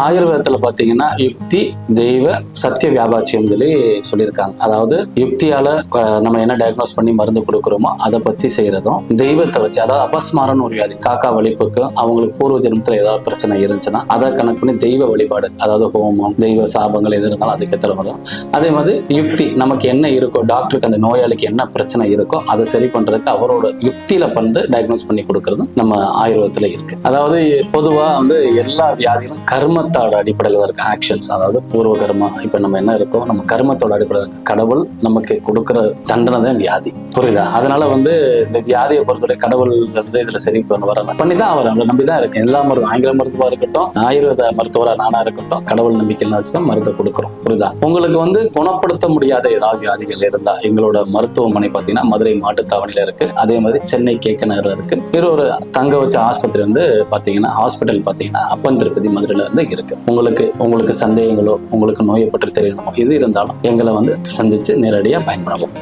ஆயுர்வேதத்துல பாத்தீங்கன்னா யுக்தி, தெய்வ, சத்திய வியாபாச்சியம் சொல்லி சொல்லியிருக்காங்க. அதாவது யுக்தியால நம்ம என்ன டயக்னோஸ் பண்ணி மருந்து கொடுக்குறோமோ அதை பத்தி செய்யறதும், தெய்வத்தை வச்சு, அதாவது அபஸ்மாரம்னு ஒரு வியாதி, காக்கா வலிப்புக்கு அவங்களுக்கு பூர்வ ஜென்மத்துல ஏதாவது பிரச்சனை இருந்துச்சுன்னா அதை கணக்கு பண்ணி தெய்வ வழிபாடு, அதாவது ஹோமம், தெய்வ சாபங்கள் எது இருந்தாலும் அதுக்கேற்ற வரும். அதே மாதிரி யுக்தி, நமக்கு என்ன இருக்கோ, டாக்டருக்கு அந்த நோயாளிக்கு என்ன பிரச்சனை இருக்கோ அதை சரி பண்றதுக்கு அவரோட யுக்தியில வந்து டயக்னோஸ் பண்ணி கொடுக்கறது நம்ம ஆயுர்வேதத்துல இருக்கு. அதாவது பொதுவா வந்து எல்லா வியாதிகளும் கர்மத்தோட அடிப்படையில் தான் இருக்கு. ஆக்ஷன்ஸ், அதாவது பூர்வ கர்மா, இப்ப நம்ம என்ன இருக்கோ நம்ம கர்மத்தோட அடிப்படையில் கடவுள் நமக்கு கொடுக்குற தண்டனை தான் வியாதி. புரியுதா? அதனால வந்து இந்த வியாதியை பொறுத்தவரை கடவுள் வந்து இதுல சரி பண்ணிதான் அவர் அவரை நம்பிதான் இருக்கு. எல்லா மருத்துவம், ஆங்கில மருத்துவா இருக்கட்டும், ஆயுர்வேத மருத்துவரா நானா இருக்கட்டும், கடவுள் நம்பிக்கைன்னு வச்சுதான் மருத்துவம் கொடுக்குறோம். புரியுதா? உங்களுக்கு வந்து குணப்படுத்த முடியாத ஏதாவது வியாதிகள் இருந்தா எங்களோட மருத்துவமனை பாத்தீங்கன்னா மதுரை மாட்டுத்தாவணியில இருக்கு. அதே மாதிரி சென்னை கேக்கனர்ல இருக்கு. ஒரு தங்க வச்ச ஆஸ்பத்திரி வந்து பாத்தீங்கன்னா ஹாஸ்பிட்டல் பாத்தீங்கன்னா அப்பன் திருப்பதி மதுரையில வந்து இருக்கு. உங்களுக்கு சந்தேகங்களோ, உங்களுக்கு நோயை பற்றி தெரியணுமோ எது இருந்தாலும் எங்களை வந்து சந்திச்சு நேரடியா பயன்படலாம்.